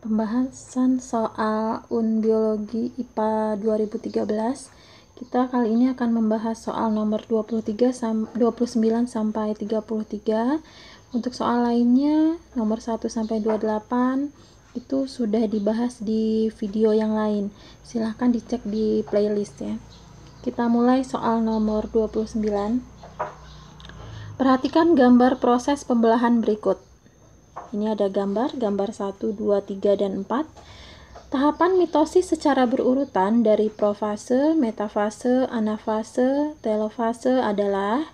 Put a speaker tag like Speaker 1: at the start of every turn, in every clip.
Speaker 1: Pembahasan soal Biologi IPA 2013. Kita kali ini akan membahas soal nomor 29 sampai 33. Untuk soal lainnya nomor 1 sampai 28 itu sudah dibahas di video yang lain. Silahkan dicek di playlist ya. Kita mulai soal nomor 29. Perhatikan gambar proses pembelahan berikut. Ini ada gambar 1, 2, 3, dan 4. Tahapan mitosis secara berurutan dari profase, metafase, anafase, telofase adalah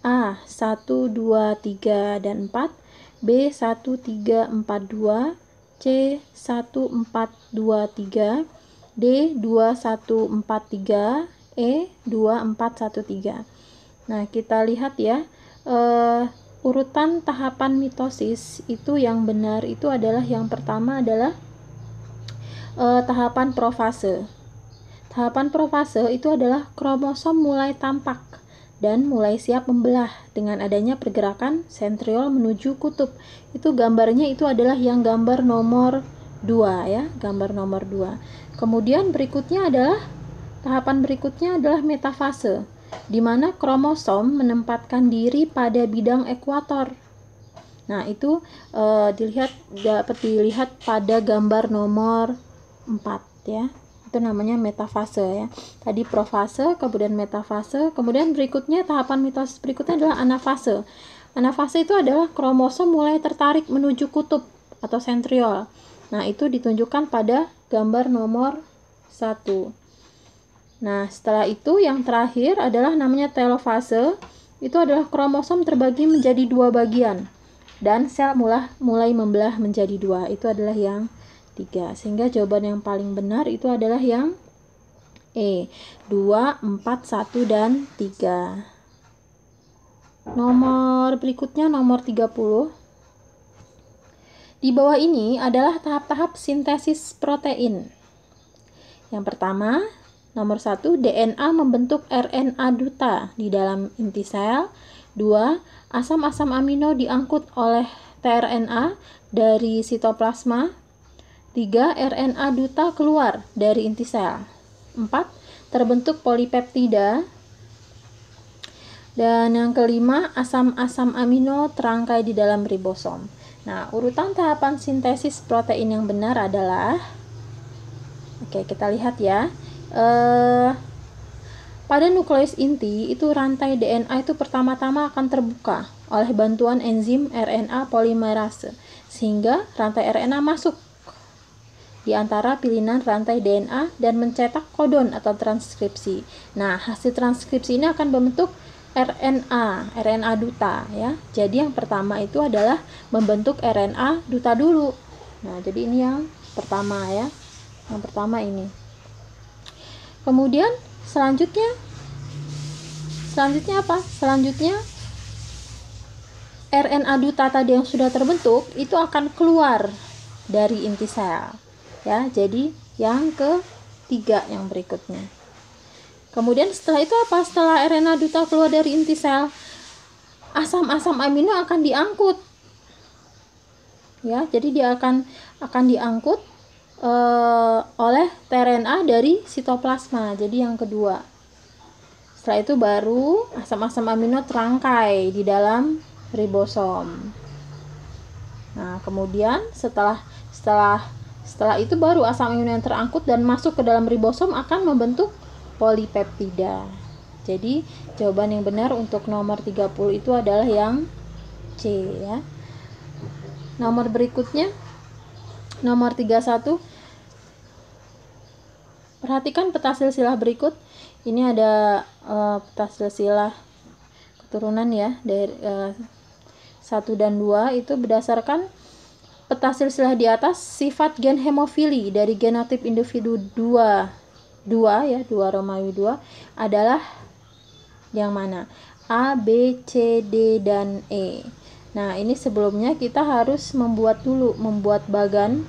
Speaker 1: A. 1, 2, 3, dan 4, B. 1, 3, 4, 2, C. 1, 4, 2, 3, D. 2, 1, 4, 3, E. 2, 4, 1, 3. Nah, kita lihat ya, urutan tahapan mitosis itu yang benar itu adalah yang pertama adalah tahapan profase. Tahapan profase itu adalah kromosom mulai tampak dan mulai siap membelah dengan adanya pergerakan sentriol menuju kutub. Itu gambarnya itu adalah yang gambar nomor 2 ya, gambar nomor 2. Kemudian berikutnya adalah tahapan berikutnya adalah metafase, di mana kromosom menempatkan diri pada bidang ekuator. Nah, itu dapat dilihat pada gambar nomor 4 ya. Itu namanya metafase ya. Tadi profase, kemudian metafase, kemudian berikutnya tahapan mitosis berikutnya adalah anafase. Anafase itu adalah kromosom mulai tertarik menuju kutub atau sentriol. Nah, itu ditunjukkan pada gambar nomor 1. Nah, setelah itu yang terakhir adalah namanya telofase. Itu adalah kromosom terbagi menjadi 2 bagian dan sel mulai membelah menjadi 2. Itu adalah yang 3. Sehingga jawaban yang paling benar itu adalah yang E. 2, 4, 1, dan 3. Nomor berikutnya nomor 30. Di bawah ini adalah tahap-tahap sintesis protein. Yang pertama, nomor 1, DNA membentuk RNA duta di dalam inti sel. 2, asam-asam amino diangkut oleh tRNA dari sitoplasma. 3, RNA duta keluar dari inti sel. 4, terbentuk polipeptida. Dan yang kelima, asam-asam amino terangkai di dalam ribosom. Nah, urutan tahapan sintesis protein yang benar adalah, oke, kita lihat ya. Pada nukleus inti itu rantai DNA itu pertama-tama akan terbuka oleh bantuan enzim RNA polimerase, sehingga rantai RNA masuk di antara pilihan rantai DNA dan mencetak kodon atau transkripsi. Nah, hasil transkripsi ini akan membentuk RNA duta ya. Jadi yang pertama itu adalah membentuk RNA duta dulu. Nah, jadi ini yang pertama ya. Yang pertama ini. Kemudian selanjutnya apa? Selanjutnya RNA duta tadi yang sudah terbentuk itu akan keluar dari inti sel. Ya, jadi yang ketiga yang berikutnya. Kemudian setelah itu apa? Setelah RNA duta keluar dari inti sel, asam-asam amino akan diangkut. Ya, jadi dia akan diangkut oleh tRNA dari sitoplasma. Jadi yang kedua. Setelah itu baru asam-asam amino terangkai di dalam ribosom. Nah, kemudian setelah itu baru asam amino yang terangkut dan masuk ke dalam ribosom akan membentuk polipeptida. Jadi jawaban yang benar untuk nomor 30 itu adalah yang C ya. Nomor berikutnya nomor 31. Perhatikan peta silsilah berikut. Ini ada peta silsilah keturunan ya dari 1 dan 2 itu berdasarkan peta silsilah di atas. Sifat gen hemofili dari genotip individu 2 ya, 2 Romawi 2 adalah yang mana? A, B, C, D, dan E. Nah, ini sebelumnya kita harus membuat bagan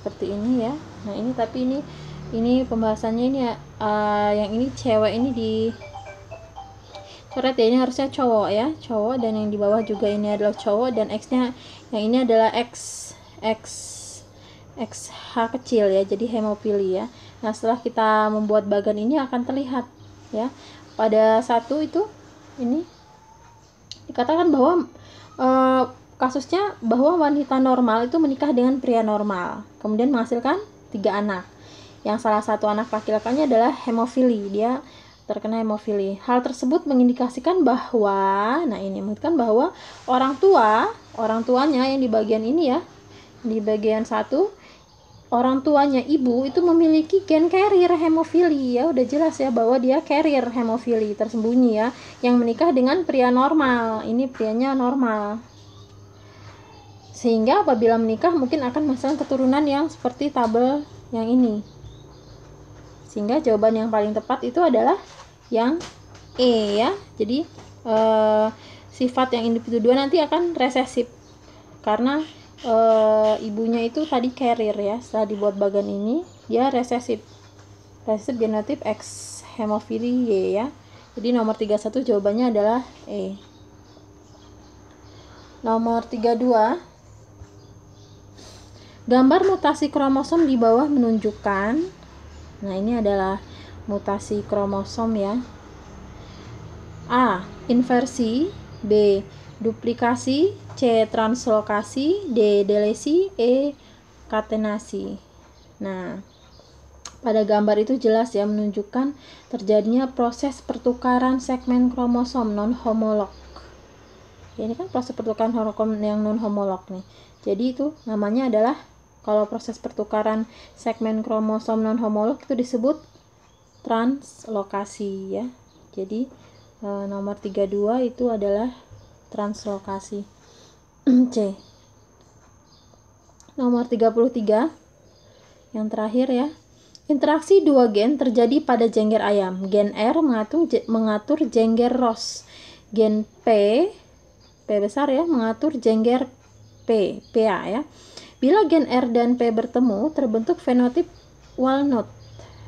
Speaker 1: seperti ini ya. Nah, ini tapi ini pembahasannya ini ya, yang ini cewek ini Coret ya, ini harusnya cowok ya, cowok, dan yang di bawah juga ini adalah cowok, dan X-nya yang ini adalah XH kecil ya, jadi hemofili ya. Nah, setelah kita membuat bagan ini akan terlihat ya. Pada satu itu ini dikatakan bahwa kasusnya bahwa wanita normal itu menikah dengan pria normal, kemudian menghasilkan 3 anak. Yang salah satu anak laki-lakinya adalah hemofili, dia terkena hemofili. Hal tersebut mengindikasikan bahwa, nah ini menunjukkan bahwa orang tuanya yang di bagian ini ya, di bagian satu, orang tuanya ibu itu memiliki gen carrier hemofili ya, udah jelas ya bahwa dia carrier hemofili tersembunyi ya, yang menikah dengan pria normal. Ini prianya normal, sehingga apabila menikah mungkin akan menghasilkan keturunan yang seperti tabel yang ini. Sehingga jawaban yang paling tepat itu adalah yang E ya. Jadi sifat yang individu 2 nanti akan resesif karena ibunya itu tadi carrier ya. Setelah dibuat bagan ini dia resesif genotip X hemofili Y ya. Jadi nomor 31 jawabannya adalah E. Nomor 32, gambar mutasi kromosom di bawah menunjukkan, nah ini adalah mutasi kromosom ya. A. Inversi, B. Duplikasi, C. Translokasi, D. Delesi, E. Katenasi. Nah, pada gambar itu jelas ya menunjukkan terjadinya proses pertukaran segmen kromosom non-homolog. Ya, ini kan proses pertukaran kromosom yang non-homolog nih. Jadi itu namanya adalah, kalau proses pertukaran segmen kromosom non-homolog itu disebut translokasi ya. Jadi nomor 32 itu adalah translokasi. C. Nomor 33 yang terakhir ya. Interaksi dua gen terjadi pada jengger ayam. Gen R mengatur jengger ROS. Gen P besar ya, mengatur jengger PA ya. Bila gen R dan P bertemu, terbentuk fenotip walnut.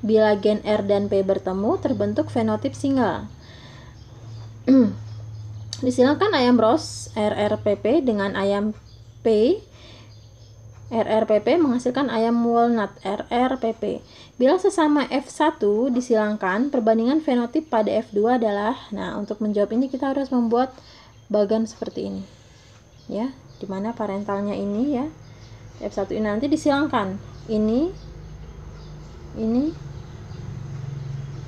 Speaker 1: Bila gen R dan P bertemu, terbentuk fenotip single. Disilakan ayam ROS RRPP dengan ayam P RRPP menghasilkan ayam walnut RRPP. Bila sesama F1 disilangkan, perbandingan fenotip pada F2 adalah, nah untuk menjawab ini kita harus membuat bagan seperti ini ya, dimana parentalnya ini ya, F1 ini nanti disilangkan ini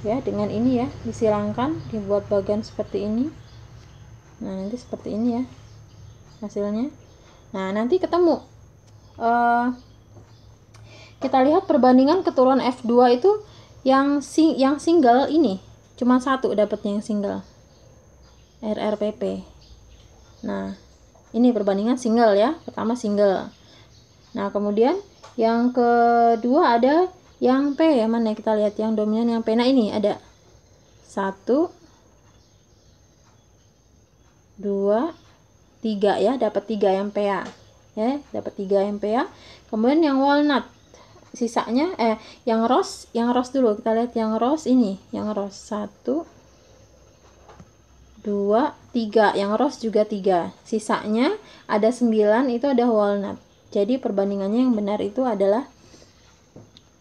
Speaker 1: ya dengan ini ya, disilangkan, dibuat bagan seperti ini. Nah nanti seperti ini ya hasilnya. Nah nanti ketemu kita lihat perbandingan keturunan F2 itu yang single ini cuma satu dapatnya, yang single RRPP. Nah ini perbandingan single ya, pertama single. Nah kemudian yang kedua ada yang P ya, mana kita lihat yang dominan yang P. Nah ini ada 1 2 3 ya, dapat 3 yang PA ya, dapat 3 yang PA. Kemudian yang walnut sisanya yang ROS dulu kita lihat, yang ROS ini, yang ROS 1 2 3, yang ROS juga 3, sisanya ada 9 itu ada walnut. Jadi perbandingannya yang benar itu adalah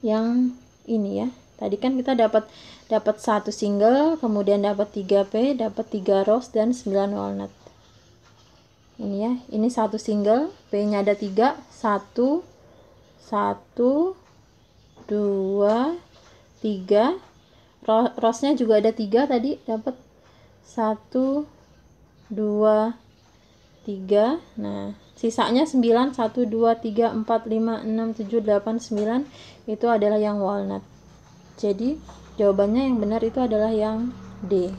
Speaker 1: yang ini ya. Tadi kan kita dapat 1 single, kemudian dapat 3P, dapat 3 ROS dan 9 walnut. Ini ya, ini 1 single, P-nya ada 3, 1 2 3, ROS-nya juga ada 3 tadi, dapat 1 2 3. Nah sisanya 9, 1 2 3 4 5 6 7 8 9 itu adalah yang walnut. Jadi jawabannya yang benar itu adalah yang D.